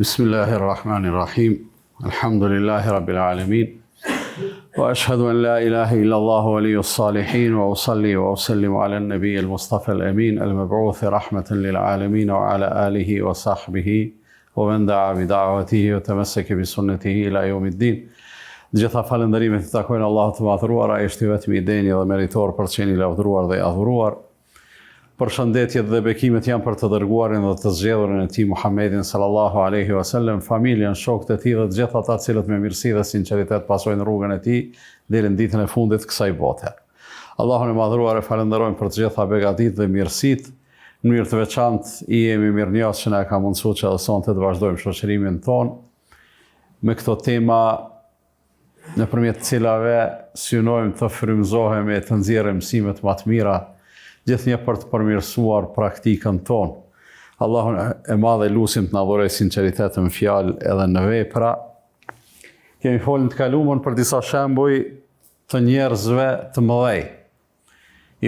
Bismillahirrahmanirrahim. Alhamdulillahi rabbil alamin. Wa ashhadu an la ilaha illa Allah waliyyus salihin wa usalli wa usallimu ala an-nabiy al-mustafa al-amin al-mab'uth rahmatan lil alamin wa ala alihi wa sahbihi wa man da'a bi da'watihi wa tamassaka bi sunnatihi ila yawmiddin. Gjitha falënderimet i takojnë Allahut të madhëruar, ai është i vetmi i denjë dhe meritor për të qenë i lavdëruar dhe i adhuruar. Përshëndetjet dhe bekimet janë për të dërguarin dhe të zgjedhurin e tij Muhammedin sallallahu alaihi wasallam, familjen, shokët e tij dhe të gjithë ata të cilët me mirësi dhe sinqeritet pasojnë rrugën e tij deri në ditën e fundit kësaj bote. Allahun e madhëruar e falenderojmë për të gjitha begatitë dhe mirësitë. Në mënyrë të veçantë i jemi mirënjohës që na ka mundsuar që edhe sonte të vazhdojmë shoqërimin ton me këto tema nëpërmjet cilave synojmë të frymëzohemi e të nxjerrim mësimet më të mira, gjithnjë për të përmirësuar praktikën tonë. Allahun e madh e lutim të na dhurojë sinqeritet në fjalë edhe në vepra. Kemi folën të kaluamën për disa shembuj të njerëzve të mëdhej.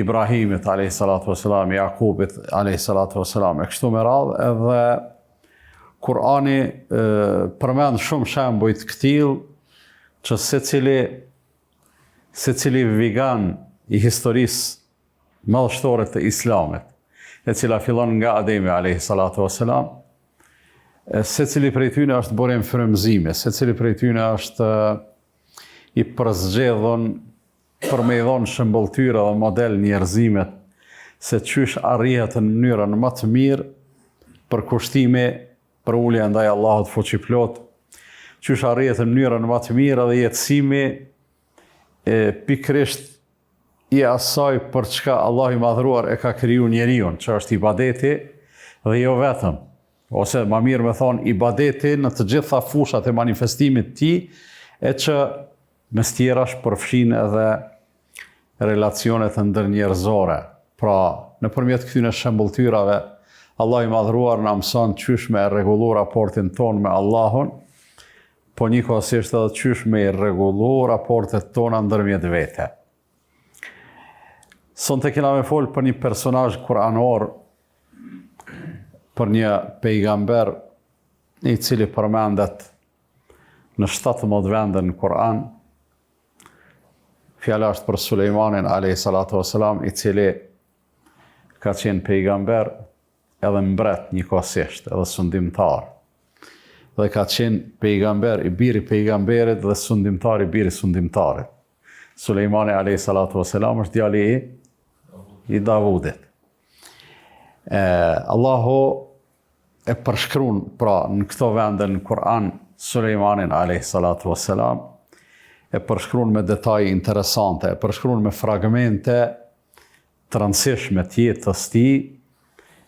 Ibrahimit alayhis salatu wassalam, Jakubit alayhis salatu wassalam, e kështu me radhë, edhe Kurani përmend shumë shembuj të këtill që secili vigan i historisë madhështore të Islamit, e cila fillon nga Ademi alayhis salatu wassalam, secili prej tyre është burim frymëzime, secili prej tyre është i përzgjedhur për me i dhënë shembulltyre dhe model njerëzimet se çysh arrihet në mënyrën më të mirë për kushtime për ulje ndaj Allahut fuqiplot, çysh arrihet në mënyrën më të mirë dhe jetësimi pikërisht i asaj për çka Allahu i madhëruar e ka kriju njeriu, që është ibadeti dhe jo vetëm, ose më mirë me thonë ibadeti në të gjitha fushat e manifestimit të tij, e që mes tjerash përfshin edhe relacionet ndërnjerëzore. Pra, nëpërmjet këtyre shembulltyrave, Allahu i madhëruar na mëson çysh me rregullu raportin ton me Allahun, po njëkohësisht edhe çysh me rregullu raportet tona ndërmjet vete. Sonte kena me folë për një personazh kuranor, për një pejgamber i cili përmendet në 17 vende në Kur'an. Fjala është për Sulejmanin alayhis salatu wassalam, i cili ka qenë pejgamber edhe mbret njëkohësisht, edhe sundimtar. Dhe ka qenë pejgamber i biri pejgamberit dhe sundimtar i biri sundimtarit. Sulejmani alayhis salatu wassalam është djali i Davudit. Allahu e përshkruan pra në këto vende në Kur'an Sulejmanin alayhis salatu wassalam, e përshkruan me detaje interesante, e përshkruan me fragmente të rëndësishme të jetës tij,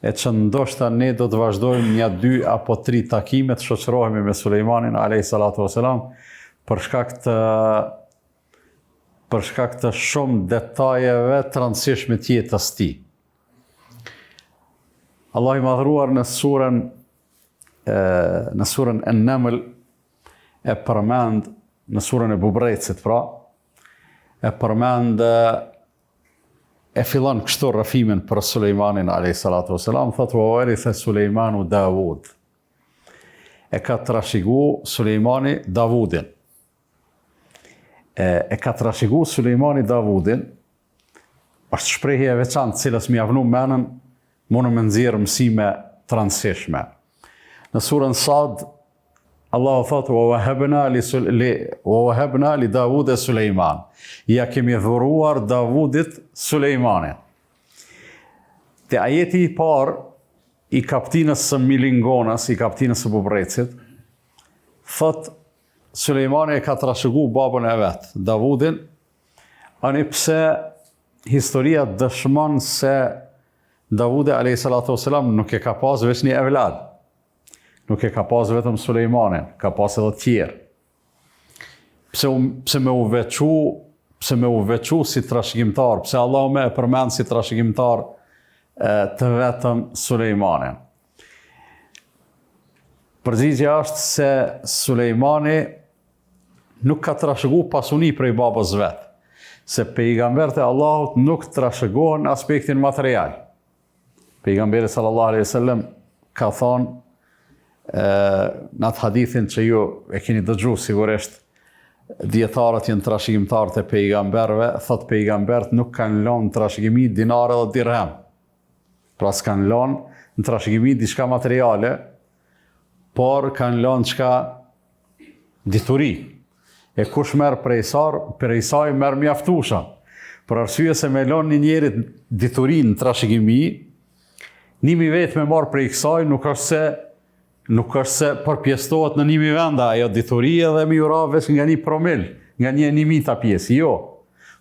e që ndoshta ne do të vazhdojmë 1, 2 apo 3 takime të shoqërohemi me Sulejmanin alayhis salatu wassalam për shkak të shumë detajeve të rëndësishme të jetës tij. Allah i madhëruar në surën An-Naml e përmend, në surën e Bubrecit pra, e përmend e fillon kështu rrëfimin për Sulejmanin alayhis salatu wassalam, thotë wa waritha Sulejmanu Davud. E ka trashëguar Sulejmani Davudin. E ka trashëguar Sulejmani Davudin, është shprehje e veçantë cilës më javnu menën, mund me nxjerr mësime të rëndësishme. Në surën Sad, Allahu thotë wa wahabna li Davud e Sulejman. Ja kemi dhuruar Davudit Sulejmanin. Te ajeti i parë i kaptinës së Milingonës, i kaptinës së Bubrecit, thotë Sulejmani e ka trashëguar babën e vet, Davudin, ani pse historia dëshmon se Davudi alayhis salatu wassalam nuk e ka pas vetëm një evlad. Nuk e ka pas vetëm Sulejmanin, ka pas edhe tjerë. Pse me u veçu si trashëgimtar, pse Allahu më e përmend si trashëgimtar të vetëm Sulejmanin. Përgjigjja është se Sulejmani nuk ka trashëguar pasuni prej babës vet, se pejgambert e Allahut nuk trashëgohen aspektin material. Pejgamberi sallallahu alaihi wasallam ka thonë në atë hadithin që ju e keni dëgju sigurisht, dietarët janë trashëgimtarët e pejgamberëve, thot pejgambert nuk kanë lënë trashëgimi dinare dhe dirham. Pra s'kanë lënë në trashëgimi diçka materiale, por kanë lënë çka dituri. E kush merr prej saj merr mjaftusha. Për arsye se me lënë një njeri dituri në trashëgimi, nimi vetë me marr prej kësaj nuk është se përpjestohet në 1.000 venda ajo diturie dhe mi ura veç nga 1 promil, nga 1/1000 pjesë, jo.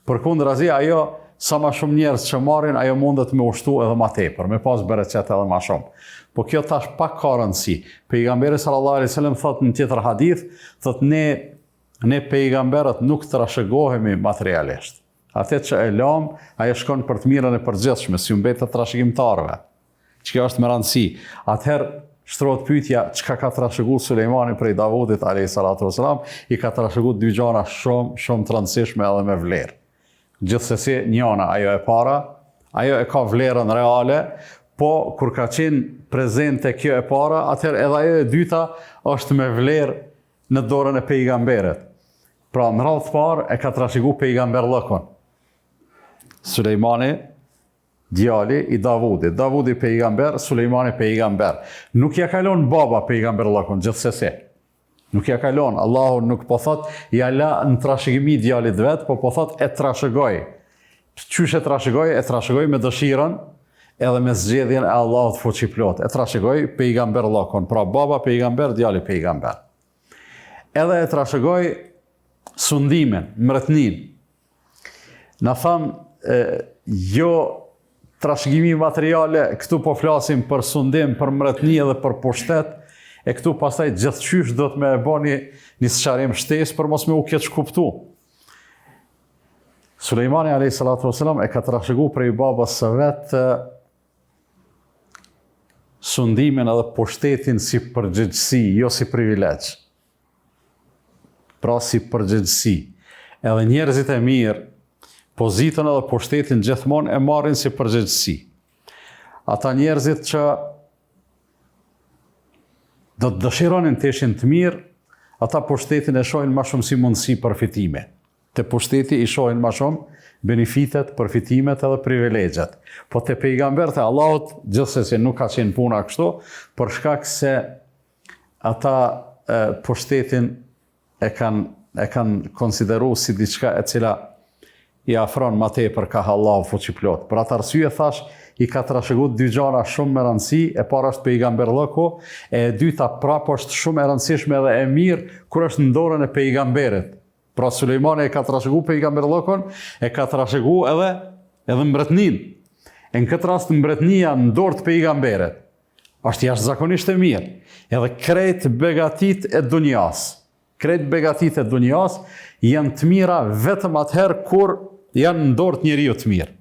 Përkundrazi ajo sa ma shumë njerëz që marrin, ajo mundet me ushtu edhe ma tepër, me pas bereqet edhe ma shumë. Po kjo tash pak ka rëndësi. Pejgamberi sallallahu alaihi wasallam thot në tjetër hadith, thot ne pejgamberët nuk trashëgohemi materialisht. Atë që e lam, ajo shkon për të mirën e përgjithshme, si mbetet trashëgimtarëve. Që është me rëndësi. Atëherë shtrohet pyetja, çka ka trashëguar Sulejmani prej Davudit alayhi salatu wasalam, i ka trashëguar dy gjëra shumë të rëndësishme edhe me vlerë. Gjithsesi, njëna ajo e para, ajo e ka vlerën reale, po kur ka qenë prezente kjo e para, atëherë edhe ajo e dyta është me vlerë në dorën e pejgamberit. Pra në radhë të parë e ka trashëguar pejgamberllëkun. Sulejmani, djali i Davudit. Davudi pejgamber, Sulejmani pejgamber. Nuk ja kalon baba pejgamberllëkun, gjithsesi. Nuk ja kalon. Allahu nuk po thot ja la në trashëgimi djalit vet, po thot e trashëgoj. Qysh e trashëgoj? E trashëgoj me dëshirën edhe me zgjedhjen e Allahut fuqiplot. E trashëgoj pejgamberllëkun. Pra baba pejgamber, djali pejgamber. Edhe e trashëgoj sundimin, mretnin. Na tham jo trashëgimi materiale, këtu po flasim për sundim, për mretni edhe për pushtet, e këtu pastaj gjithçysh do të me e bani një sqarim shtesë për mos me u keq kuptu. Sulejmani alayhi salatu wasalam e ka trashëguar prej babas së vet sundimin edhe pushtetin si përgjegjësi, jo si privilegj. Pra si përgjegjësi. Edhe njerëzit e mirë pozitën edhe pushtetin gjithmonë e marrin si përgjegjësi. Ata njerëzit që do të dëshironin të ishin të mirë, ata pushtetin e shohin ma shumë si mundësi përfitime. Te pushteti i shohin ma shumë benefitet, përfitimet edhe privilegjet. Po te pejgambert e Allahut, gjithsesi nuk ka qenë puna kështu, për shkak se ata pushtetin e kanë konsideru si diçka e cila i afron ma tepër ka Allahu fuqiplot. Për atë arsye thash, i ka trashëguar dy gjëra shumë me rëndësi, e para është pejgamberllëku, e dyta prapë është shumë e rëndësishme edhe e mirë kur është në dorën e pejgamberit. Pra Sulejmani e ka trashëguar pejgamberllëkun, e ka trashëguar edhe mbretnin. E në këtë rast mbretnia në dorë të pejgamberit është jashtëzakonisht e mirë. Edhe krejt begatit e dunjas. Krejt begatit e dunjas janë të mira vetëm atëherë kur janë në dorë të njeriu të mirë.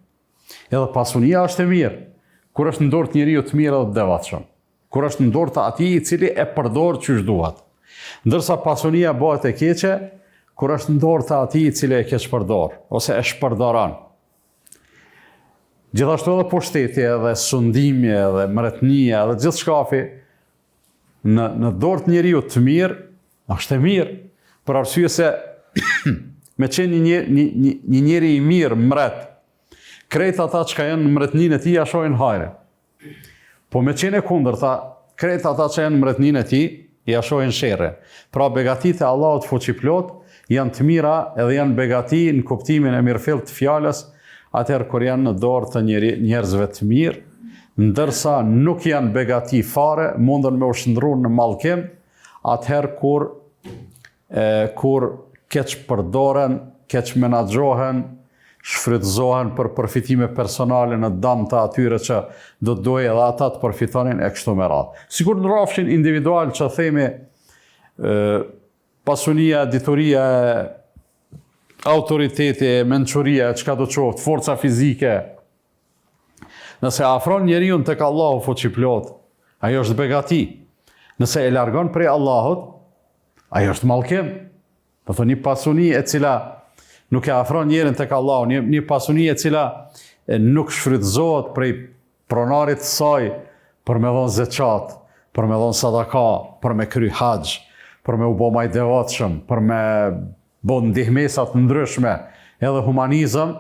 Edhe pasunia është e mirë, kur është në dorë të njeriu të mirë dhe devotshëm. Kur është në dorë të atij i cili e përdor çysh duhet. Ndërsa pasunia bëhet e keqe, kur është në dorë të atij i cili e keq përdor, ose e shpërdoron. Gjithashtu edhe pushteti, edhe sundimi, edhe mretnia, edhe gjithë shkafi, në dorë të njeriu të mirë, është e mirë, për arsye se me qenë një njeri i mirë, mret, krejt ata që ka janë në mretnin e ti, ja shohin hajre. Po me qenë e kundërta, krejt ata që janë në mretnin e ti, ja shohin sherre. Pra begatit e Allahut fuqiplot janë të mira edhe janë begati në kuptimin e mirëfillt të fjalës, atëherë kur janë në dorë të njerëzve të mirë, ndërsa nuk janë begati fare, mundën me u shndrru në mallkim, atëherë kur keq përdoren, keq menaxhohen, shfrytëzohen për përfitime personale në dëm të atyre që do të dojë edhe ata të përfitonin e kështu me radhë. Sikur në rrafshin individual që themi pasunia, dituria, autoriteti, mençuria, çka do të qoftë, forca fizike. Nëse afron njeriu tek Allahu fuqiplot, ajo është begati. Nëse e largon prej Allahut, ajo është mallkim. Do thonë një pasuni e cila nuk e afron njerin tek Allahu, një pasuni e cila nuk shfrytëzohet prej pronarit të saj për me dhënë zeqat, për me dhënë sadaka, për me kry haxh, për me u bë më i devotshëm, për me bë ndihmesa të ndryshme, edhe humanizëm,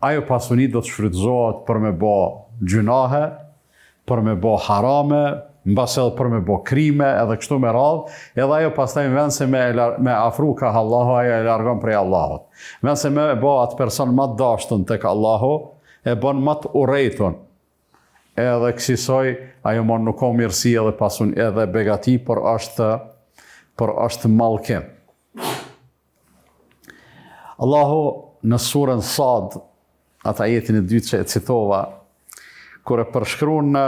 ajo pasuni do të shfrytëzohet për me bë gjunahe, për me bë harame, mbas edhe për me bë krime, edhe kështu me radhë, edhe ajo pastaj në vend se me afru ka Allahu, ajo e largon prej Allahut. Në vend se me bë atë person më të dashtun tek Allahu, e bën më të urrejtun. Edhe kësaj ajo mon nuk ka mirësi edhe pasun edhe begati, por është mallkim. Allahu në surën Sad, atë ajetin e dytë që e citova, kur e përshkruan në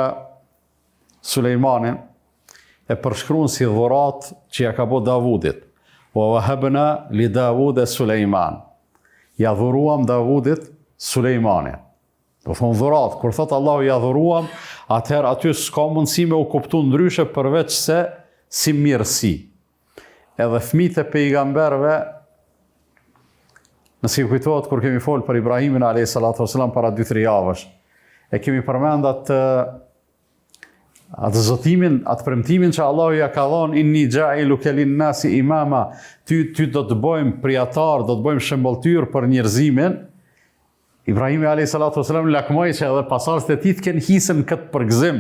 Sulejmanin, e përshkruan si dhurat që ja ka bë Davudit. Wa wahabna li Davud Sulejman. Ja dhuruam Davudit Sulejmanin. Do thonë dhurat, kur thot Allahu ja dhuruam, atëherë aty s'ka mundësi me u kuptu ndryshe përveç se si mirësi. Edhe fëmijët e pejgamberëve, nëse ju kujtohet kur kemi folë për Ibrahimin alayhi salatu wasalam para 2-3 javësh, e kemi përmend atë zotimin, atë premtimin që Allahu ja ka dhënë inni ja'iluka lin-nasi imama, ty do të bëjmë prijatar, do të bëjmë shembulltyr për njerëzimin. Ibrahimi alayhi salatu wasalam lakmoi që edhe pasardhësit e tij të kenë hisën këtë përgëzim,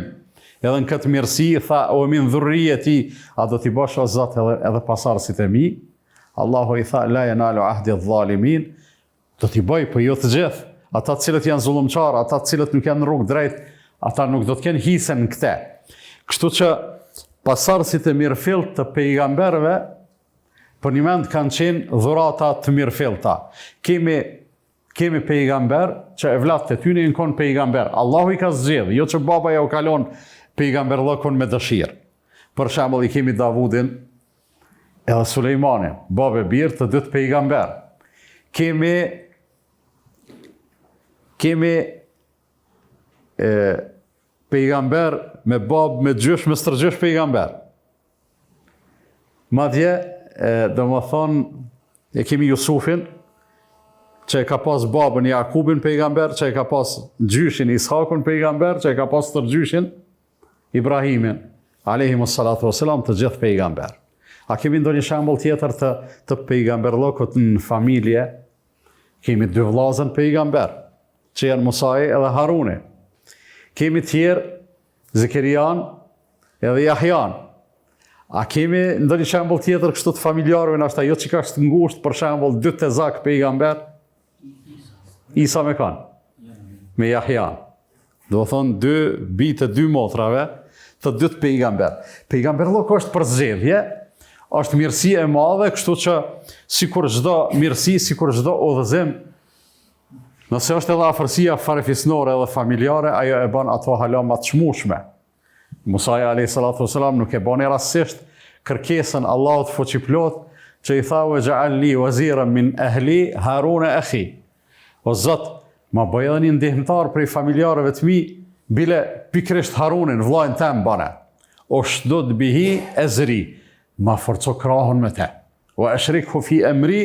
edhe në këtë mirësi, tha o min dhurriyyati, a do t'i bash o Zot edhe pasardhësit e mi? Allahu i tha la yanalu ahdi adh-dhalimin, do t'i bëj, po jo të gjithë. Ata të cilët janë zullumçar, ata të cilët nuk janë në rrugë drejt, ata nuk do të kenë hisën në këte. Kështu që pasardhësit e mirëfillt të pejgamberëve, për një mend kanë qenë dhurata të mirëfillta. Kemi pejgamber që evlatët e tyre janë konë pejgamber. Allahu i ka zgjedhë, jo që baba ja u kalon pejgamberllëkun me dëshirë. Për shembull i kemi Davudin edhe Sulejmanin, babë e birë të dytë pejgamber. Kemi pejgamber me babë, me gjysh, me stërgjysh pejgamber. Madje, do më thonë, e kemi Jusufin, që e ka pas babën Jakubin pejgamber, që e ka pas gjyshin Ishakun pejgamber, që e ka pas stërgjyshin Ibrahimin, alayhimus salatu wassalam, të gjithë pejgamber. A kemi ndonjë shembull tjetër të pejgamberllokut në familje? Kemi 2 vllazën pejgamber, që janë Musai edhe Haruni. Kemi tjerë Zekerian edhe Jahjan. A kemi ndonjë shembull tjetër kështu të familjarëve, ndoshta jo që ka të ngushtë, për shembull 2 tezak pejgamber? Isa me kanë, me Jahjan. Do thonë 2 bitë 2 motrave të 2 pejgamber. Pejgamberllok është për zgjedhje, është mirësi e madhe, kështu që sikur çdo mirësi, sikur çdo udhëzim, nëse është edhe afërsia farefisnore edhe familjare, ajo e bën ato hala më të çmueshme. Musa alayhi salatu wasalam nuk e bën rastësisht kërkesën Allahut fuqiplot që i tha wa ja'alni waziran min ahli Harun akhi. O Zot, ma bëj edhe një ndihmëtar prej familjarëve të mi, bile pikrisht Harunin, vllajën tem bane. O shdud bihi ezri, ma forco krahun me te. O ashrikhu fi emri,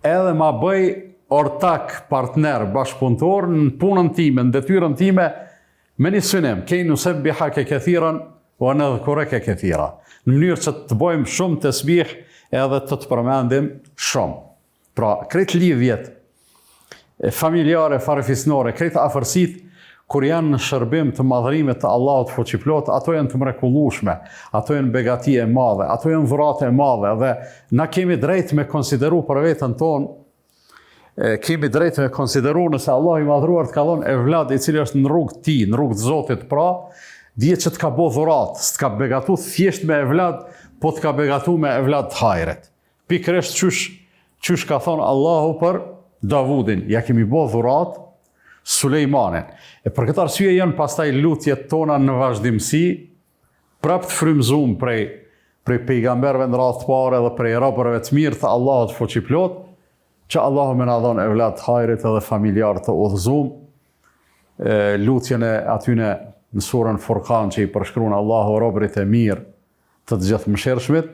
edhe ma bëj ortak, partner, bashkëpunëtor në punën time, në detyrën time, me një synim, kej nusebbihake këthiran, o nadhkurake këthira. Në mënyrë që të bëjmë shumë tasbih edhe të përmendim shumë. Pra, krejt lidhjet familjare, farefisnore, krejt afërsit, kur janë në shërbim të madhërimit të Allahut fuqiplot, ato janë të mrekullueshme, ato janë begati e madhe, ato janë dhurate e madhe, dhe na kemi drejt me konsideru për veten tonë, kemi drejt me konsideru nëse Allah i madhruar të ka dhënë evlad i cili është në rrugë të tij, në rrugë të Zotit, pra, dihet që të ka bë dhurat, s'ka begatu thjesht me evlad, po të ka begatu me evlad të hajret. Pikërisht çysh ka thonë Allahu për Davudin, ja kemi bë dhurat Sulejmanin. E për këtë arsye janë pastaj lutjet tona në vazhdimsi, prap të frymëzuar prej pejgamberëve në radhë të parë dhe prej robërve të mirë të Allahut fuqiplot, që Allahu më na dhon evlad të hajrit edhe familjar të udhëzuar. Lutjen e atyne në surën Furqan që i përshkruan Allahu robërit e mirë të gjithë mëshirshmit,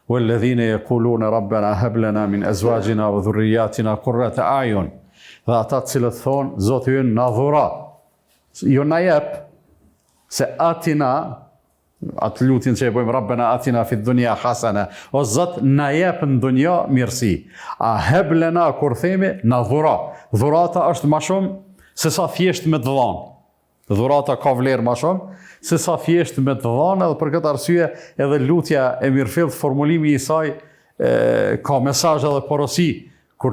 والذين يقولون ربنا هب لنا من ازواجنا وذرياتنا قرة اعين. Dhe ata të cilët thonë, Zoti ynë na dhura, jo na jep, se atina, atë lutjen që e bëjmë Rabbena atina fid dunya hasana, o Zot na jep në dunja mirësi. A heb lena kur themi na dhura. Dhurata është më shumë se sa thjesht me të dhënë. Dhurata ka vlerë më shumë se sa thjesht me të dhënë, edhe për këtë arsye edhe lutja e mirëfillt, formulimi i saj ka mesazh edhe porosi. Kur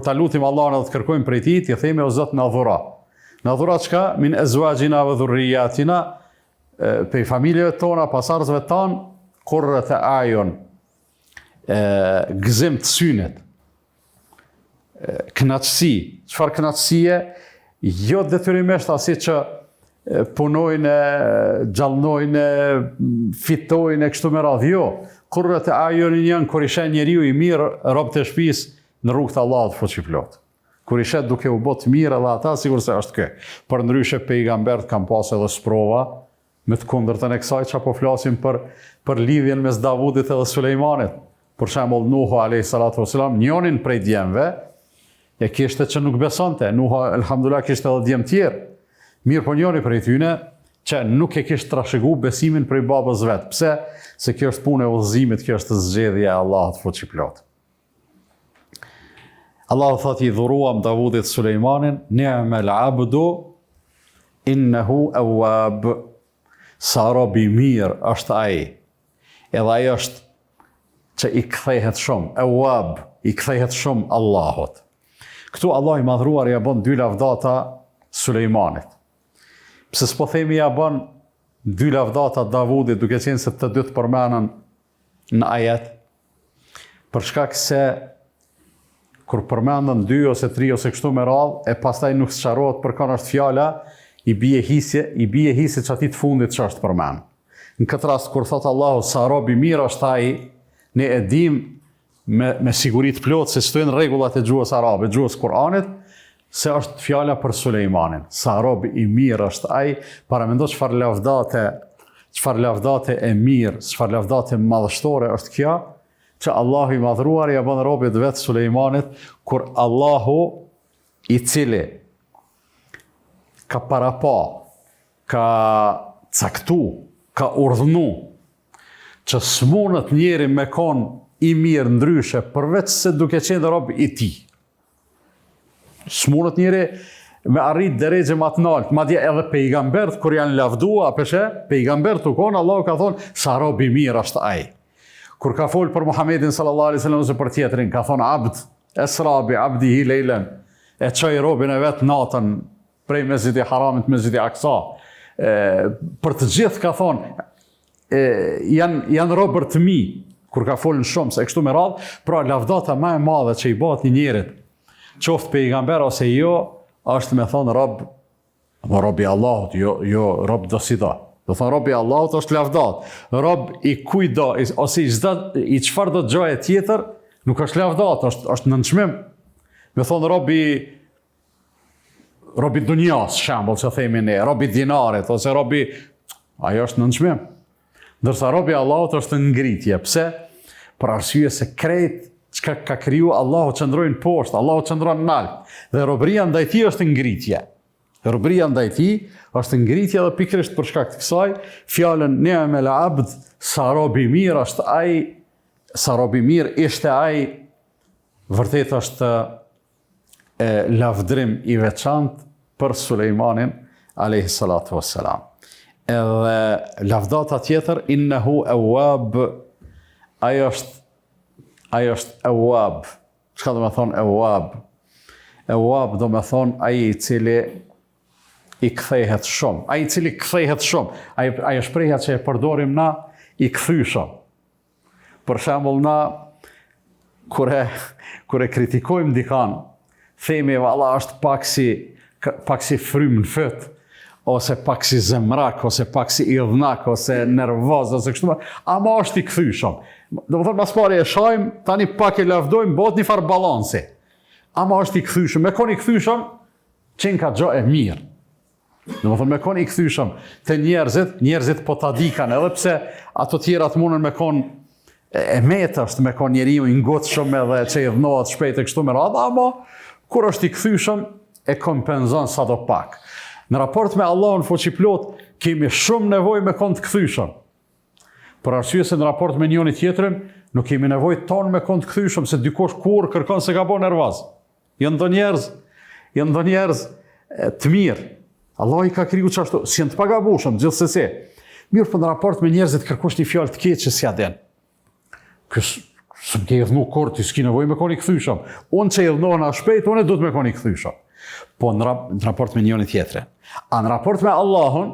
ta lutim Allahun edhe të kërkojmë prej tij, t'i themi o Zot na dhura. Na dhura çka? Min azwajina wa dhurriyyatina, pe familjeve tona, pasardhësve tanë, qurrat e ajon, gëzim të synet, kënaqësi. Çfarë kënaqësie? Jo detyrimisht asi që punojnë, gjallnojnë, fitojnë, kështu me radhë, jo. Qurrat e ajonin janë kur i sheh njeriu i mirë, rob të shtëpisë në rrugt të Allahut fuqiplot. Kur i shet duke u bot mirë edhe ata, sigur se është kë. Për ndryshe pejgambert kam pas edhe sprova, me të kundërtën e kësaj që po flasim për lidhjen mes Davudit edhe Sulejmanit. Për shembull Nuhu alayhi salatu wasalam, njonin prej djemve, e kishte që nuk besonte. Nuhu elhamdulillah kishte edhe djem tjerë. Mirë po njoni prej tyne që nuk e kishte trashëgu besimin prej babës vet. Pse? Se kjo është punë e udhëzimit, kjo është zgjedhja e Allahut fuqiplot. Allahu thot i dhuruam Davudit Sulejmanin, ni'mal abdu innehu awwab. Sa robi mirë është ai. Edhe ai është që i kthehet shumë, awwab, i kthehet shumë Allahut. Këtu Allah i madhruar ja bën dy lavdata Sulejmanit. Pse s'po themi ja bën dy lavdata Davudit, duke qenë se të dy të përmenen në ajet, për shkak se kur përmendën 2 ose 3 ose kështu me radhë, e pastaj nuk sqarohet për kënë është fjala, i bie hisje që ati të fundit që është përmend. Në këtë rast, kur thot Allahu sa robi mirë është ai, ne e dim me siguri të plotë se stojnë rregullat e gjuhës arabe, gjuhës Kur'anit, se është fjala për Sulejmanin. Sa robi i mirë është ai, paramendo çfarë lavdate e mirë, çfarë lavdate madhështore është kjo, që Allahu i madhruar ja bën robit vetë Sulejmanit, kur Allahu i cili ka parapa, ka caktu, ka urdhnu, që s'munët njeri me kon i mirë ndryshe, përveç se duke qenë rob i tij. S'munët njeri me arrit drejtë më të lartë, madje edhe pejgambert kur janë lavdua, pejgambert u kon, Allahu ka thonë sa rob i mirë është ai. Kur ka folë për Muhammedin sallallahu alaihi wasallam ose për tjetrin, ka thonë abd, esra bi abdihi lejlen, e çoi robin e vet natën prej Mesjidi Haramit, Mesjidi Aksa. Për të gjithë ka thonë, janë robër të mi, kur ka folën shumë, se kështu me radhë, pra lavdata më e madhe që i bëhet një njerit, qoftë pejgamber ose jo, është me thonë rob i Allahut, jo rob do si do. Do thonë robi Allahut është lavdat. Rob i kujdo, ose i çfarë do gjoje tjetër, nuk është lavdat, është nënçmim. Me thonë robi dunjas, shembull që themi ne, robi dinarit, ose ajo është nënçmim. Ndërsa robi Allahut është ngritje. Pse? Për arsye se krejt çka ka kriju Allahu qëndrojnë poshtë, Allahu qëndron nalt. Dhe robëria ndaj tij është ngritje. Robëria ndaj tij është ngritje dhe pikërisht për shkak të kësaj, fjalën ni'mal abd, sa robi mirë është ai, sa robi mirë ishte ai, vërtet është lavdrim i veçantë për Sulejmanin alayhi salatu wassalam. Edhe lavdata tjetër, innehu awwab, ai është awwab. Çka do të thonë awwab? Awwab do të thonë ai i cili i kthehet shumë. Ai i cili kthehet shumë. Ajo shprehja që e përdorim na, i kthyshëm. Për shembull na kur e kritikojmë dikan, themi valla është pak si frym në fyt, ose pak si zemrak, ose pak si idhnak, ose nervoz, ose kështu, ama është i kthyshëm. Do të thotë mas pari e shajmë, tani pak e lavdojmë, bëhet një farë balansi. Ama është i kthyshëm. Me kon i kthyshëm, qenë ka gjo e mirë. Do të thonë me kon i kthyshëm te njerëzit po ta dikan, edhe pse ato tjerat mundën me kon e metësht, me kon njeriu i ngocshëm edhe që i dhnohet shpejt e kështu me radhë, ama kur është i kthyshëm e kompenzon sado pak. Në raport me Allahun fuqiplot, kemi shumë nevojë me kon të kthyeshëm. Për arsye se në raport me njëri tjetrin, nuk kemi nevojë tonë me kon të kthyeshëm se dikush kur kërkon se ka bën nervoz. Janë ndo njerëz të mirë. Allah i ka kriju çashtu, si janë të pagabushëm gjithsesi. Mirë, për në raport me njerëzit kërkosh një fjalë të keq që s'ja den. Së më ke idhnu kur, ti s'ki nevojë me kon i kthyeshëm. Unë që idhnohën a shpejt, unë du të me kon i kthyeshëm. Po në raport me njëri tjetrin. A në raport me Allahun,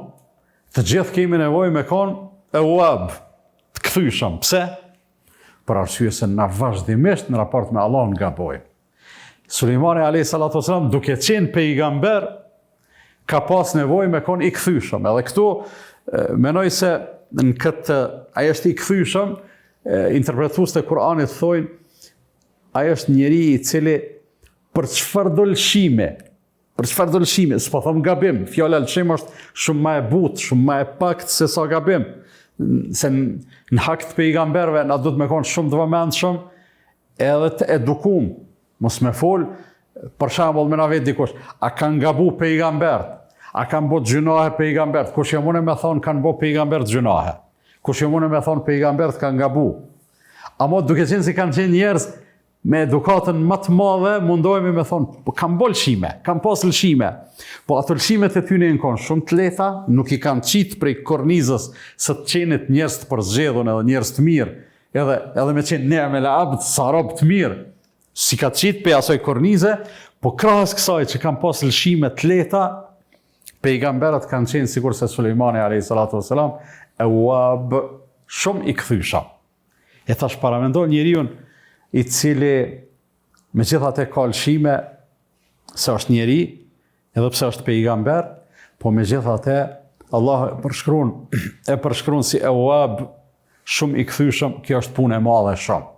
të gjithë kemi nevojë me kon awwab, të kthyeshëm. Pse? Për arsye se na vazhdimisht në raport me Allahun gabojmë. Sulejmani a.s. duke qenë pejgamber, ka pas nevojë me kon i kthyeshëm. Edhe këtu menoj se në këtë ai është i kthyeshëm, interpretues të Kuranit thojnë, ai është njeri i cili për çfarë do lëshime, s'po them gabim, fjala lëshim është shumë më e butë, shumë më e pakt se sa gabim. Se në hak të pejgamberëve na duhet me kon shumë të vëmendshëm edhe të edukum. Mos me fol, për shembull me na vet dikush, a kanë gabu pejgambert? A kanë bë gjunahe pejgambert? Kush jam unë me thon kanë bë pejgambert gjunahe? Kush jam unë me thon pejgambert kanë gabu? Amo duke qenë se kanë qenë njerëz me edukatën më të madhe, mundohemi me thon, po kanë bë lëshime, kanë pas lëshime. Po ato lëshimet e tyre janë shumë të lehta, nuk i kanë qit prej kornizës së të qenit njerëz të përzgjedhur edhe njerëz të mirë, edhe me qenë ni'mel abd, sa rob të mirë. Si ka qit pe asoj kornize, po krahas kësaj që kanë pas lëshime të lehta, pejgamberët kanë qenë sikur se Sulejmani a.s. awwab, shumë i kthyeshëm. E tash paramendon njeriu i cili megjithatë ka lëshime se është njeri, edhe pse është pejgamber, po megjithatë Allah e përshkruan si awwab, shumë i kthyeshëm. Kjo është punë e madhe shumë.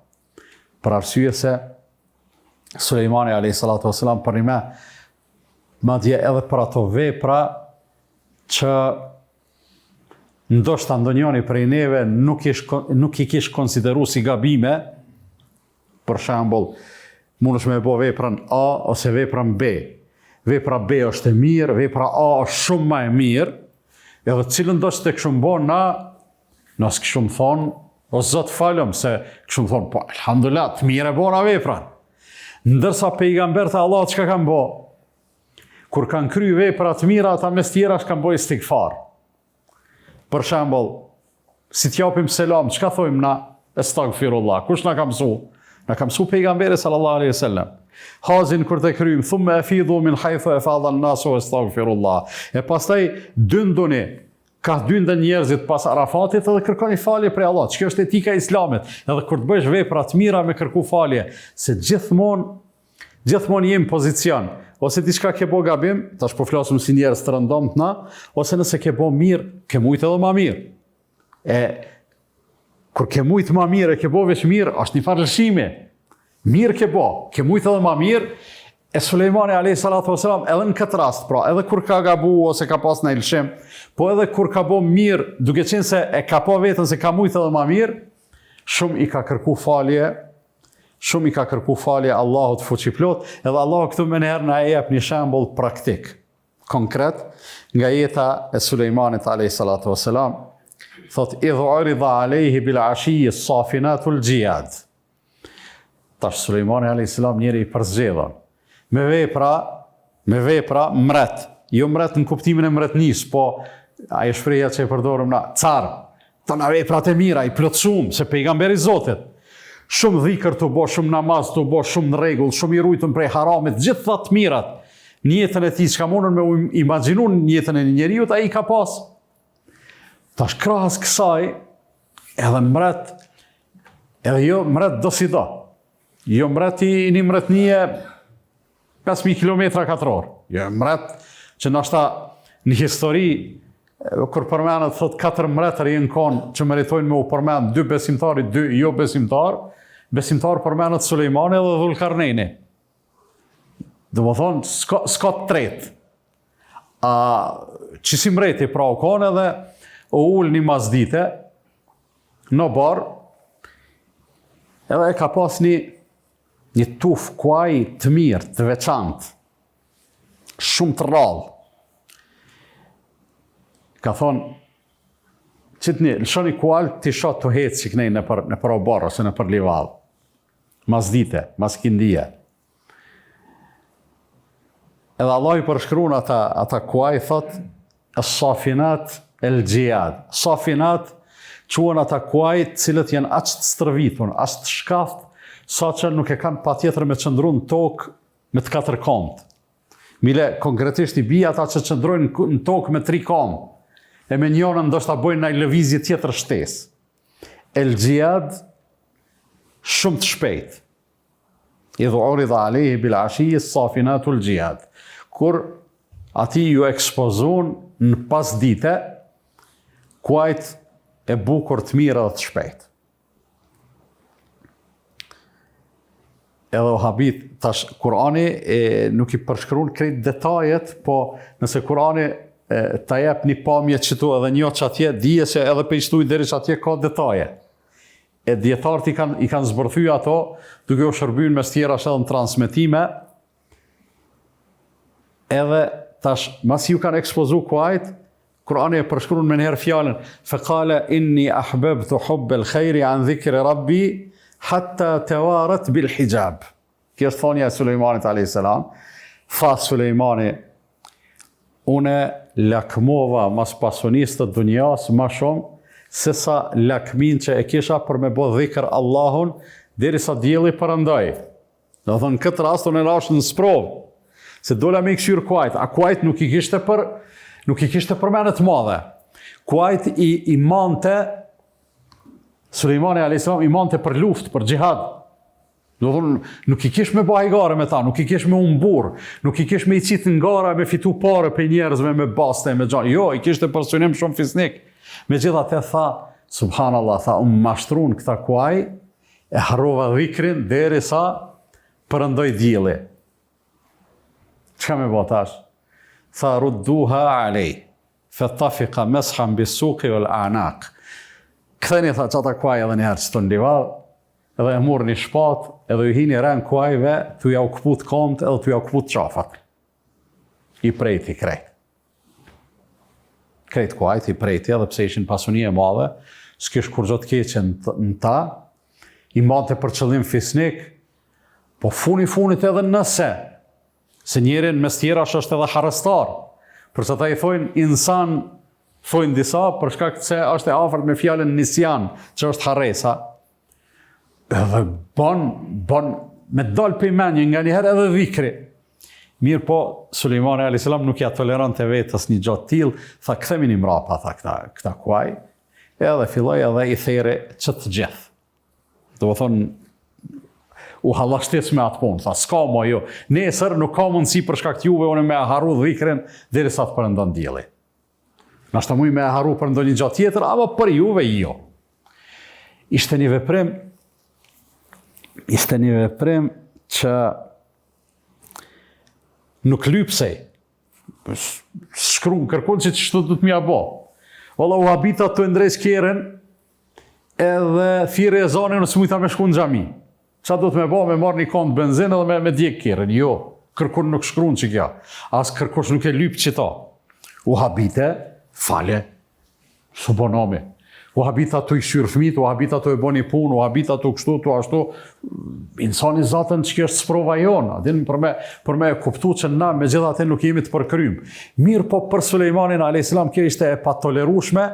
Për arsye se Sulejmani a.s. për një madje edhe për ato vepra që ndoshta ndonjëri prej neve nuk i kish konsideru si gabime. Për shembull, mundesh me bë veprën A ose veprën B. Vepra B është e mirë, vepra A është shumë më e mirë, edhe cilën do të kishim bën na s'kishim thonë, o Zot falem se kishim thonë, po alhamdulillah, të mirë e bona veprën. Ndërsa pejgamberët e Allahut çka kanë bë? Kur kanë kryer vepra të mira, ata mes tjera kanë bërë istighfar. Për shembull, si t'japim selam, çka thojmë na? Astaghfirullah. Kush na ka mësuar? Na ka mësuar pejgamberi sallallahu alaihi wasallam. Hazin kur të kryjmë, thumma afidhu min haythu afadha an-nasu astaghfirullah. E pastaj dyndoni, ka dyndën njerëzit pas Arafatit edhe kërkoni falje prej Allahut. Kjo është etika e Islamit. Edhe kur të bësh vepra të mira me kërku falje, se gjithmonë jemi pozicion. Ose diçka ke bo gabim, tash po flasim si njerëz të rëndomtë na, ose nëse ke bo mirë, ke mujt edhe më mirë. Kur ke mujt më mirë, ke bo veç mirë, është një farë lëshimi. Mirë ke bo, ke mujt edhe më mirë. E Sulejmani a.s. edhe në këtë rast, pra edhe kur ka gabu ose ka pas në lëshim, po edhe kur ka bo mirë, duke qenë se e ka po vetën se ka mujt edhe më mirë, shumë i ka kërku falje Allahut fuqiplot, edhe Allahu këtu më njëherë na jep një shembull praktik, konkret, nga jeta e Sulejmanit a.s. Thot, idh urida alayhi bil ashiyyi as-safinatul jiyad. Tash Sulejmani a.s. njëri i përzgjedhur, me vepra mret, jo mret në kuptimin e mretnis, po ajo shprehja që e përdorëm na, car, të na veprat e mira, i plotësuam, se pejgamberi Zotit, shumë dhikër të bo, shumë namaz të bo, shumë në rregull, shumë i rujtën prej haramit, gjitha të mirat, në jetën e tij, çka mundën me imagjinu në jetën e njeriut, ai ka pas. Tash krahas kësaj, edhe mret, edhe jo mret do si do, jo mret i një mretnije 5.000 km2. Jo mret që nashta në histori, kur përmendet thot 4 mretër jenë konë që meritojnë me u përmend 2 besimtari, 2 jo besimtar përmendet Sulejmani dhe Dhulkarnejni. Dhe më thonë, s'ka të tretë. Që si mreti pra u konë edhe u ullë një mazdite në barë, edhe e ka pas një tuf kuaj të mirë, të veçantë, shumë të rrallë. ka thonë, qitni, lëshoni kual të shot të hecë që kënej në për obarë, ose në për livadë. Mas dite, mas kindije. Edhe Allah i përshkruan ata kuaj, thot, as-safinat el-gjihad. Safinat, quhen ata kuaj cilët janë aq të stërvitur, aq të shkaft, sa që nuk e kanë pa tjetër me qëndru në tokë me të 4 komët. Mile, konkretisht i bija ata që qëndrojnë në tokë me 3 komë, e me njërën ndoshta bojnë në lëvizje tjetër shtesë. El-gjihad, shumë të shpejt. Idhu urida alehi bil ashiji safinatul gjihad. Kur ati ju ekspozun në pas dite, kuajt e bukur të mirë dhe të shpejt. Edhe Wahabit, tash, Kurani nuk i përshkruan krejt detajet, po nëse Kurani ta jep një pamje qëtu edhe një që atje, dije se edhe pe i shtuj deri që atje ka detaje. E djetarët i kanë zbërthy ato, duke u shërbyn mes tjera edhe në transmetime, edhe tash, mas ju kanë ekspozu kuajt, Kurani e përshkruan me njëherë fjallën, fekale inni ahbebtu hubbel khejri an dhikri rabbi, hatta tewaret bil hijab. Kjo është thonja e Sulejmanit a.s. Tha Sulejmani, une lakmova mas pasunisë të dunjas ma shumë, se sa lakmin që e kisha për me bo dhikër Allahun, deri sa djeli përëndoj. Do thënë, këtë rast unë e rashë në sprovë, se dola me i këshyrë kuajt, a kuajt nuk i kishte për menet madhe. Kuajt i mante, Sulejmani a.s. i mante për luft, për gjihad. Do thonë, nuk i kish me bëj gare me ta, nuk i kish me umbur, nuk i kish me i qitë në gara, me fitu pare për njerëzve, me baste, me gjanë. Jo, i kishte për synim shumë fisnik. Me gjitha te tha, subhanallah, tha, unë mashtrun këta kuaj, e harrova dhikrin, deri sa përëndoj djeli. Qka me botash? Tha, rudduha alej, fetafika meshan bisuki o l'anak. Këtheni, tha, qata kuaj edhe njëherë që të ndival, edhe e murë një shpat, edhe ju hini ren kuajve, tu ja u këput komt, edhe tu ja u këput qafat. I prejti krejt. Krejt kuajt, i prejti, edhe pse ishin pasunie madhe, s'kish kur gjotë keqe në ta, i mante për qëllim fisnik, po funit edhe nëse, se njerin mes tjera është edhe harëstar, përsa ta i thojnë insan, thojnë disa, për shkak se është e afërt me fjalën nisjan, që është haresa, edhe bon me dal për menjë nga njëherë edhe dhikri. Mirë po, Sulejmani a.s. nuk ja tolerante vetës një gjatë tilë, tha këthemi një mrapa, tha këta kuaj, edhe filloj edhe i there që të gjithë. Do më thonë, u halashtic me atë punë, tha s'ka mo jo, nesër nuk ka mundësi për shkak juve, unë me haru dhikrin, deri sa të përëndon djeli. Nashta muj me haru përëndon një gjatë tjetër, ama për juve jo. Ishte një veprim që nuk lypsej, shkru, kërkon që qështu du të mja bo. Valla u habita të ndrejsh kjerën, edhe thire e zonin nësë mujta me shku në gjami. Qa du të me bo, me marrë një kondë benzin edhe me djek kjerën. Jo, kërkon nuk shkruan që kja. As kërkosh nuk e lyp që ta. U habite, fale, së bonami. U habita të i këshyrë fmit, u habita të e bo një punë, u habita të kështu, të ashtu. Insani zatën që kjo është sprova jona. Din për me kuptu që na me gjitha te nuk jemi të përkrym. Mirë po për Sulejmanin a.s. kjo ishte e patolerushme,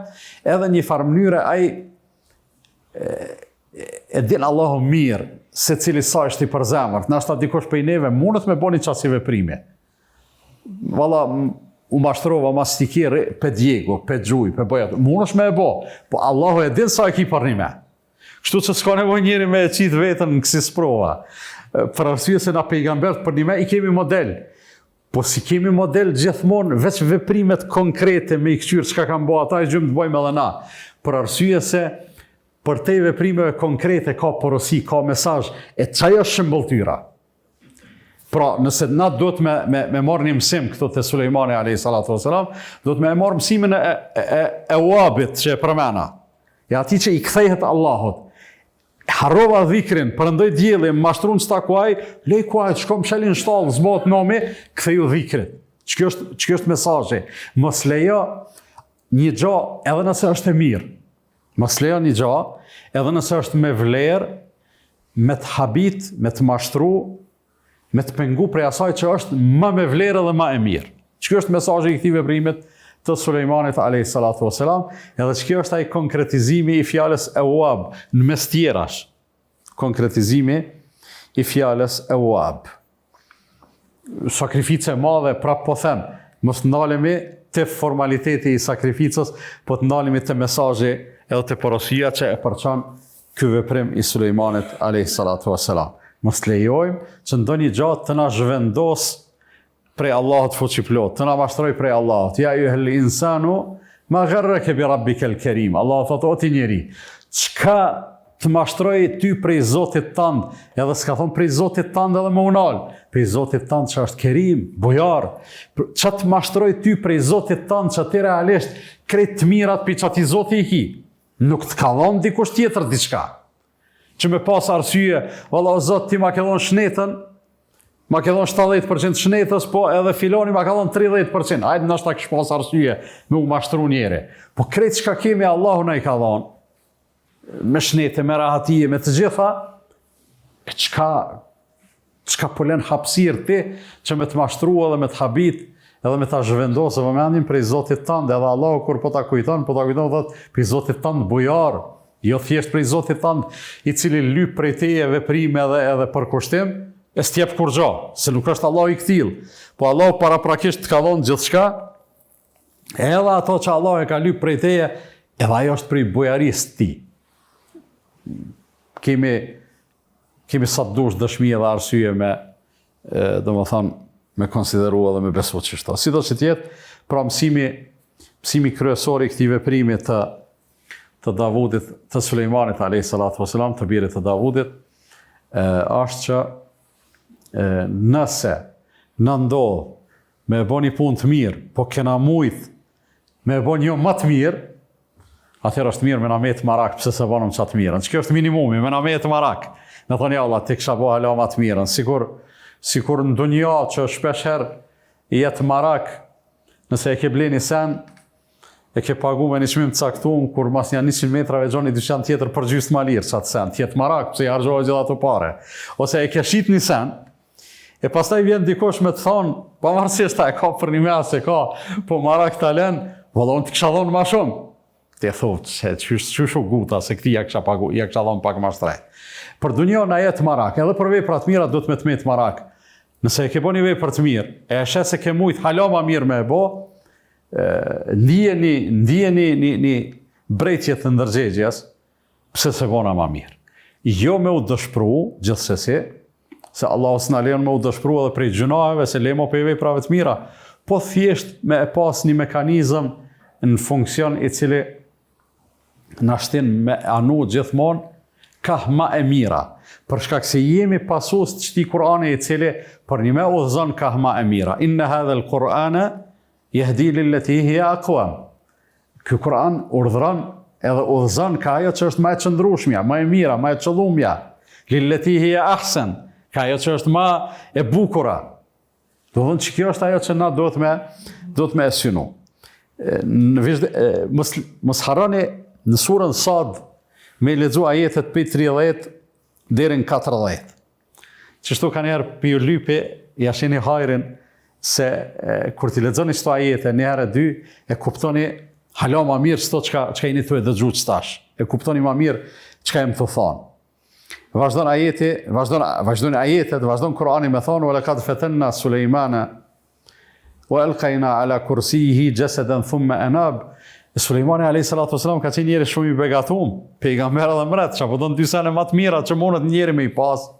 edhe një farë mënyre ai e din Allahu mirë se cili sa është i përzemërt. Nashta dikosh për i neve mundet me bo një qasi veprime. Valla, u mashtrova mas t'i kjerë pe djegu, pe gjuj, pe bojat. Mundesh me e bo, po Allahu e din sa e ki për një me. Kështu që s'ka nevoj njëri me e qitë vetën në kësi sprova. Për arsye se na pejgambert për një me i kemi model. Po si kemi model gjithmonë, veç veprimet konkrete me i këqyrë çka kanë bo ata, i gjymë të bojmë edhe na. Për arsye se për te veprimeve konkrete ka porosi, ka mesazh, e çaja është shëmbëltyra. Pra, nëse na do të me marrë një mësim këto të Sulejmani a.s. do të me marrë mësimin e uabit që e përmena. E ati që i kthehet Allahut. Harrova dhikrin, përëndoj djeli, mashtrun qëta kuaj, lej kuaj, shkom shelin shtallë, zbot nomi, ktheju dhikrin. Që kjo është mesazhi. Mos lejo një gjë edhe nëse është e mirë, mos lejo një gjë edhe nëse është me vlerë, me të habit, me të mashtru, me të pengu prej asaj që është më me vlerë dhe më e mirë. Që është mesazhi i këtij veprimet të Sulejmanit alayhis salatu wassalam, edhe që është ai konkretizimi i fjalës Awwab në mes tjerash. Konkretizimi i fjalës Awwab. Sakrificë e madhe, prap po them, mos ndalemi te formaliteti i sakrificës, po të ndalemi te mesazhi edhe te porosia që e përçon ky veprim i Sulejmanit alayhis salatu wassalam. Mos lejojmë që ndonjë gjë të na zhvendos prej Allahut fuqiplot, të na mashtroj prej Allahut. Ja ayyuhal insanu ma gharraka bi rabbikal karim. Allah thotë o ti njeri, çka të mashtroj ty prej Zotit tënd, edhe s'ka thon prej Zotit tënd edhe më unal, prej Zotit tënd që është Kerim, bujar. Çka të mashtroj ty prej Zotit tënd që ti realisht krejt të mirat për çati Zoti i ki. Nuk të ka dhënë dikush tjetër diçka. Që me pas arsye, valla o Zot ti ma ke dhënë shnetën, ma ke dhënë 70% shnetës, po edhe filoni ma ka dhënë 30%. Hajde ndoshta kish pas arsye me u mashtru njëri. Po krejt çka kemi Allahu na i ka dhënë. Me shnete, me rahatije, me të gjitha, çka po lën hapësirë ti që me të mashtru edhe me të habit, edhe me ta zhvendosë vëmendjen prej Zotit tënd, edhe Allahu kur po ta kujton thotë prej Zotit tënd bujar, jo thjesht prej Zotit tënd i cili lyp prej teje veprime edhe për kushtim, e s'tjep kur gjë, se nuk është Allahu i ktill, po Allahu paraprakisht të ka dhënë gjithçka, edhe ato që Allahu e ka lyp prej teje, edhe ajo është prej bujarisë ti. Kemi sa të dush dëshmi edhe arsye me, me konsideru edhe me besu qështo. Si do që tjetë, pra mësimi kryesor i këtij veprimi të Davudit, të Sulejmanit alayhis salatu wassalam, të birit të Davudit, është që nëse në ndodh me e bo një punë të mirë, po kena mujt me e bo një më të mirë, atëherë është mirë me na met marak, pse se banëm qatë mirën. Që kjo është minimumi, me na met marak. Me thonë ja Allah, ti kisha bo hala ma të mirën. Sikur në dunja që shpesh herë jetë marak, nëse e ke ble një sen, e ke pagu me një çmim të caktuar, kur mas një 100 metrave gjon një dyqan tjetër për gjysmë ma lirë qatë sen, tjetë marak, pse i harxhohet gjithë ato pare. Ose e ke shit një sen, e pastaj vjen dikosh me të thonë, pavarësisht ta e ka për një mes e ka, po marak ta lën, valla unë të kisha dhonë ma shumë. Ti e thotë se çysh u guta se këti ja kisha dhënë pak më shtrejt. Për dunjë na jetë marak, edhe për vepra të mira duhet me të met marak. Nëse e ke bëni vepër të mirë, e shes se ke mujt hala më mirë me e bë, ndjeni një brejtje të ndërgjegjes, pse se bona më mirë. Jo me u dëshpëru gjithsesi, se Allahu s'na lejon me u dëshpëru edhe prej gjunave, se lemo për veprave të mira, po thjesht me e pas një mekanizëm në funksion i cili na shtin me anu gjithmonë ka ma e mira. Për shkak se jemi pasues të këtij Kur'ani i cili për një me udhëzon ka ma e mira. Inna hadha al-Qur'ana yahdi lillati hiya aqwam. Ky Kur'an urdhëron edhe udhëzon ka ajo që është më e qëndrueshmja, më e mira, më e qëllumja. Lillati hiya ahsan, ka ajo që është më e bukura. Do të thonë që kjo është ajo që na duhet me synu. Mos harroni në surën Sad me lexu ajetet për 30 deri në 40. Çështo kanë herë për ju lypi, ja shihni hajrin se kur ti lexoni këto ajete një herë dy e kuptoni hala më mirë çto çka jeni thuaj dëgjuar tash. E kuptoni më mirë çka jam të thonë. Vazhdon ajetet, vazhdon Kur'ani me thonë wa laqad fatanna Sulejmana wa alqayna ala kursiyhi jasadan thumma anab. Sulejmani alayhis salatu wassalam ka qenë njeri shumë i begatum, pejgamber edhe mret, çapo don dy sene më të mira që mundet njeri me i pas.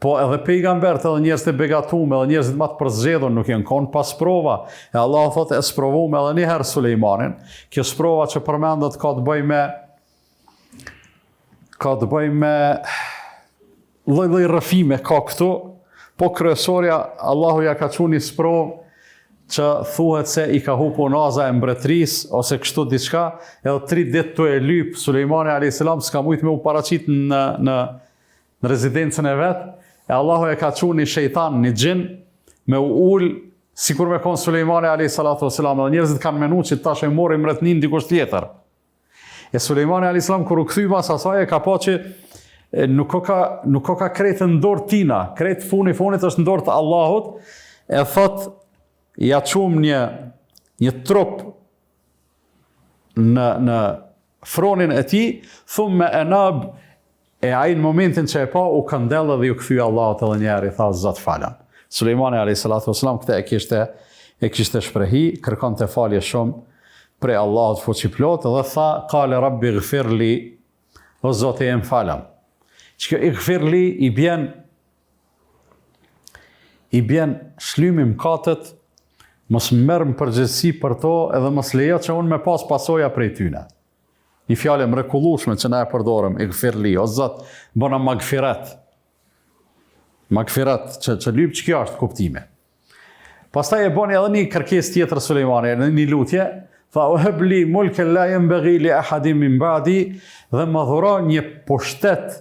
Po edhe pejgambert edhe njerëz të begatum, edhe njerëz më të përzgjedhur nuk janë kon pas prova. E Allah thotë e sprovuam edhe një herë Sulejmanin. Kjo sprova që përmendet ka të bëjë me lloj-lloj rrëfime ka këtu, po kryesorja Allahu ja ka çuar një sprovë që thuhet se i ka hupu naza e mbretërisë ose kështu diçka, edhe 3 ditë të e lyp Sulejmani alayhis salam s'ka mujt me u paraqit në rezidencën e vet, e Allahu e ka çuar një shejtan, një xhin me u ul sikur me konë Sulejmani a.s. Dhe njerëzit kanë menu që tash e mori mretnin dikush tjetër. E Sulejmani a.s. kur u kthy mas asaj ka pa që nuk ka kretë në dorë tina, kretë funit është në dorë të Allahut, e thot ja qumë një trup në fronin e ti, thumë me enab, e ai në momentin që e pa u këndellë dhe ju kthy Allahut edhe njerë, i tha Zot falem. Sulejmani a.s. këtë e kishte shprehi, kërkon të falje shumë prej Allahut fuqiplot dhe tha, kale rabbi gfirli, o Zot e jem falem. Që kjo gfirli i bjen shlymi mkatët, mos merr në përgjegjësi për to edhe mos lejo që unë me pas pasoja prej tyne. Një fjalë mrekullueshme që na e përdorëm, gfirli, o Zot, bëna magfiret. Magfiret, që lyp që kjo është kuptime. Pastaj e boni edhe një kërkesë tjetër Sulejmani, një lutje, tha o hebli mulken la yanbaghi li ahadin min ba'di, dhe më dhuro një pushtet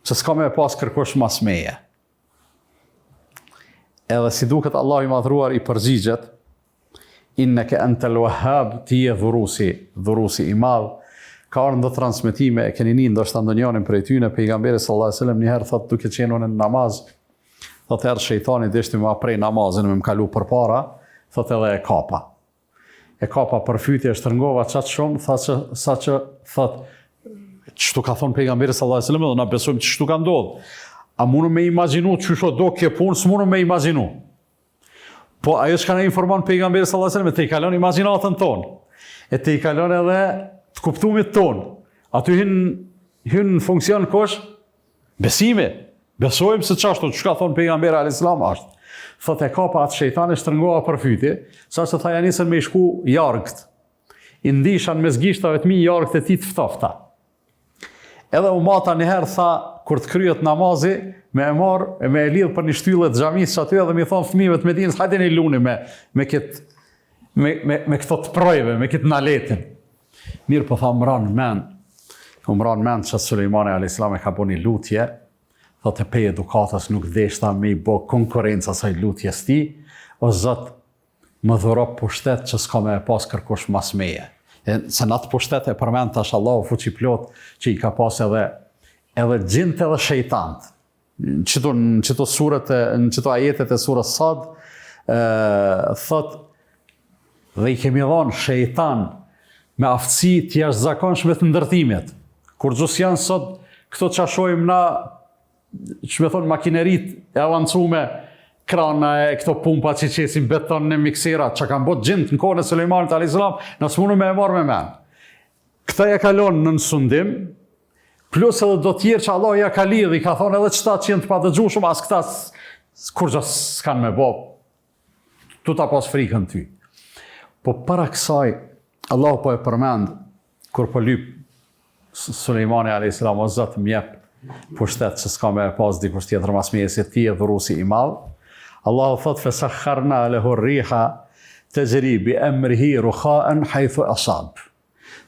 që s'ka me pas kërkush mas meje. Edhe si duket Allah i madhruar i përgjigjet, inneke antal wahhab, ti je dhurusi i madh. Ka orë ndo transmitime, e keni një ndoshta ndonjërin prej tyne, pejgamberi sallallahu alaihi wasallam njëherë thot duke qenë në namaz, thot herë shejtani deshti ma prej namazin me më kalu përpara, thot edhe e kapa. E kapa përfytje, shtërngova qatë shumë, sa që thot, qështu ka thonë pejgamberi sallallahu alaihi wasallam, dhe na besojmë që qështu ka ndodhë. A mundu me imaginu që sho do kje punë, s'mundu me imaginu. Po ajo që ka ne informon pejgamberi sallallahu alaihi wasallam, te i kalon imaginatën tonë, e te i kalon edhe të kuptumit tonë. Aty hynë në funksion kosh, besime. Besojmë se qashtu, që ka thonë pejgamberi alaihi salam ashtë. Thot e kapa atë shejtani shtërngoha përfyti, sa që tha janisën me i shku jargët. I ndishan me zgishtave të mi jargët e ti të ftofta. Edhe u mata njëherë tha, kur të kryet namazi, me e marë, e me e lidhë për një shtyllë të xhamisë që aty edhe mi thonë fëmijëve të Medinës, hajde një luni me këto të projve, me këtë naletin. Mirë po tha më ranë men që Sulejmani a.s. e ka bo një lutje, thot e pej edukatës nuk deshta me i bo konkurencë asaj lutjes ti, o Zot, më dhuro pushtet që s'ka me e pas kërkush mas meje. Se në atë pushtet e përmend tash Allahu fuqiplot që i ka pas edhe gjint edhe shejtant. Në qëto ajetet e surës Sad, thot, dhe i kemi dhonë shejtan me aftësi të jashtëzakonshme të ndërtimit. Kur gjus janë sot, këto që ashojmë na, që me thonë makinerit e avancume, krana e këto pumpa që qesin beton në miksera, që kanë bot gjint në kohën e Sulejmanit a.s. nësë mundu me e marrë me men. Këta ja kalon në nësundim, plus edhe do tjerë që Allah ja ka lidhë, i ka thonë edhe qëta që jenë të padëgjushum, as këta kur gjë s'kanë me bo, tu ta pas frikën ty. Po para kësaj, Allah po e përmend, kur po lyp Sulejmani a.s. o Zot mjep pushtet që s'ka me pas dikush tjetër mas meje se ti e dhurusi i madh. Allahu thot fesakharna lehu rriha tajri bi amrihi rukhaan haythu asab.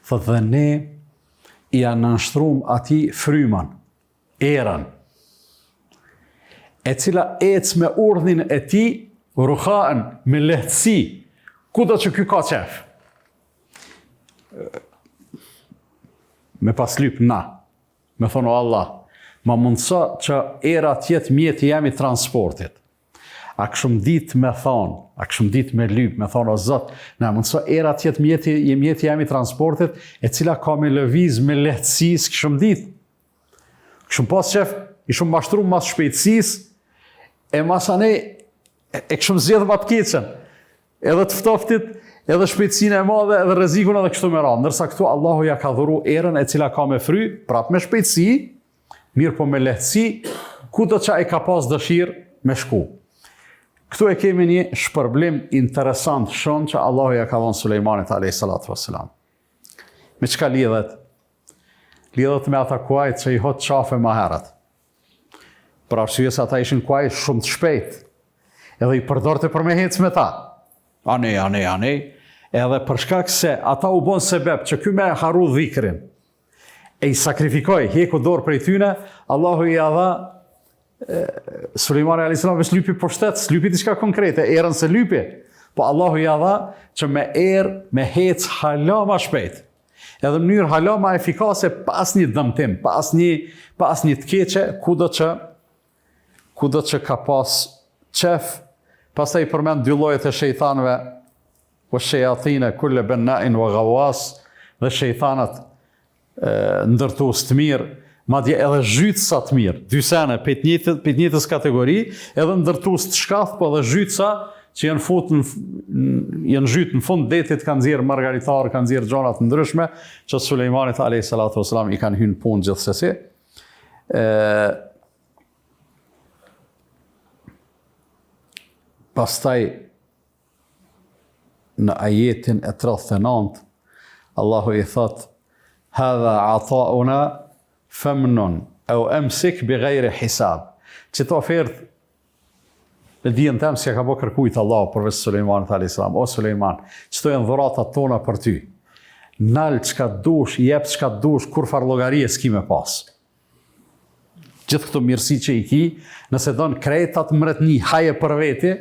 Thot dhe ne i nënshtrum ati fryman, erën, e cila ec me urdhin e ti rukhaan me lehtësi, kudo që ky ka qef. Me pas lyp na, me thonë o Allah, ma mundësa që era tjetë mjeti jam i transportit. A këshum dit me thonë, a këshum dit me lyp, me thonë o Zot, na mundësa era tjetë mjeti jam i transportit, e cila ka me lëviz me lehtësis, këshum dit. Këshum pas qef, i shumë mashtrum mas shpejtësis, e masane, e këshum zjedhë ma të keqen, edhe të ftoftit, edhe shpejtësinë e madhe, edhe rrezikun edhe kështu me radhë. Ndërsa këtu Allahu ja ka dhuru erën e cila ka me fry, prap me shpejtësi, mirë po me lehtësi, ku do që ai ka pas dëshirë me shku. Këtu e kemi një shpërblim interesant shumë që Allahu ja ka dhënë Sulejmanit a.s. Me çka lidhet? Lidhet me ata kuajt që i hot qafe ma herët. Për arsye se ata ishin kuaj shumë të shpejt, edhe i përdorte për me hec me ta. Anej, edhe për shkak se ata u bon sebeb që ky me haru dhikrin, e i sakrifikoj, heku dorë prej tyne, Allahu i dha Sulejmani alayhis salam veç lypi pushtet, s'lypi diçka konkrete, erën se lypi. Po Allahu ja dha që me erë, me hec hala ma shpejt. Edhe në mënyrë hala ma efikase, pa asnjë dëmtim, pa asnjë të keqe, kudo që ka pas qef. Pastaj I përmend dy llojet e shejtanëve, wa shayatin kull banna'in wa ghawwas, dhe shejtanat ndërtues të mirë, madje edhe zhytësa të mirë, dy sene pe të njëjtës kategori, edhe ndërtues të shkath, po edhe zhytësa që janë zhytë në fund detit, kanë nxjerr margaritar, kanë nxjerr gjëra të ndryshme, që Sulejmanit alayhis salatu wassalam I kanë hyrë në punë gjithsesi. Pastaj në ajetin e 39, Allahu I thot: "Hadha ata'una famnun aw amsik bighayri hisab." Që të ofertë në dijen tëmë si ka po kërkujt Allah përveç Sulejmanit alayhis salam. O Sulejman, çto janë dhuratat tona për ty? Nal çka dush, jep çka dush, kur far llogarie s'ki me pas. Gjithë këto mirësi që I ki, nëse don kretat mretni haje për veti,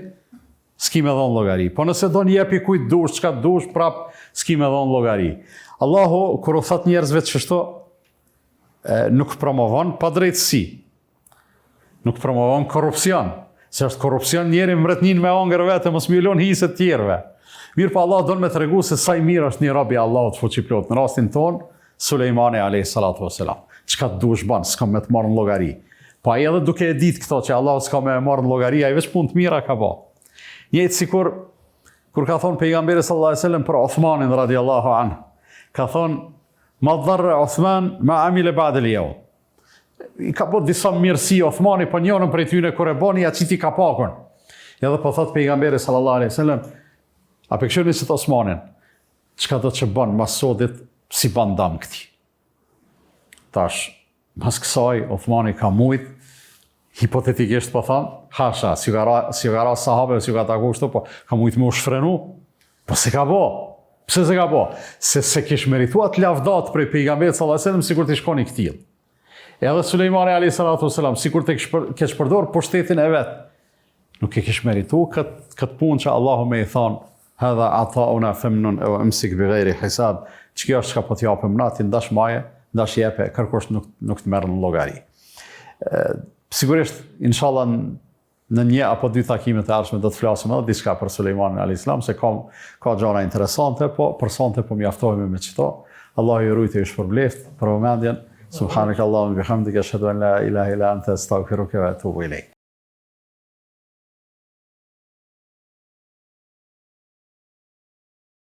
s'ki me dhon llogari. Po nëse don jepi kujt dush, çka dush, prap s'ki me dhon llogari. Allahu kur u thot njerëzve çështo, nuk promovon padrejtësi. Nuk promovon korrupsion. Se është korrupsion njeri mretnin me ongër vetë, mos më lën hisë të tjerëve. Mirë pa Allah don me tregu se sa I mirë është një rob I Allahut fuqiplot. Në rastin ton, Sulejmani alayhis salatu wassalam. Çka dush bën, s'ka me të marrë në llogari. Po ai edhe duke e ditë këto që Allah s'ka me marrë në llogari, ai veç punë të mira ka bë. Njëjtë sikur kur ka thonë pejgamberi sallallahu alaihi wasallam për Uthmanin radhiyallahu anhu. Ka thonë: "Ma dharra Uthman ma amila ba'da al-yawm." I ka bërë disa mirësi Uthmani, po njënën prej tyne kur e bani, ja qiti ka pakun. Edhe po thot pejgamberi sallallahu alaihi wasallam: "A pe këshirni se të Uthmanin, çka do që bën mas sodit si ban dam këti." Tash, mas kësaj, Uthmani ka mujt, hipotetikisht po thamë, hasha, si ka ra sahabe, si ka taku kështu, po ka mujt me u shfrenu, po se ka bo. Pse se ka bo? Se kish merituat lavdat prej pejgamberit sallallahu alaihi wasallam, sikur t'i shkoni këtil. Edhe Sulejmani alayhis salatu wassalam, sikur të kesh përdor pushtetin e vet, nuk e kish meritu këtë punë që Allahu me I thonë: "Hadha ata'una famnun aw amsik bighayri hisab." Ç'kjo është çka po t'japim na, ti ndash maje, ndash jepe, kërkosh nuk të merr në llogari. Sigurisht, inshallah në një apo dy takime të ardhshme do të flasim edhe diçka për Sulejmanin alayhis salam, se ka gjëra interesante, po për sonte po mjaftohemi me çto. Allahu ju rujtë ju shpërbleft për vëmendjen. Subhanakallahumma bihamdika ashhadu an la ilaha illa anta astaghfiruka wa atubu ilayk.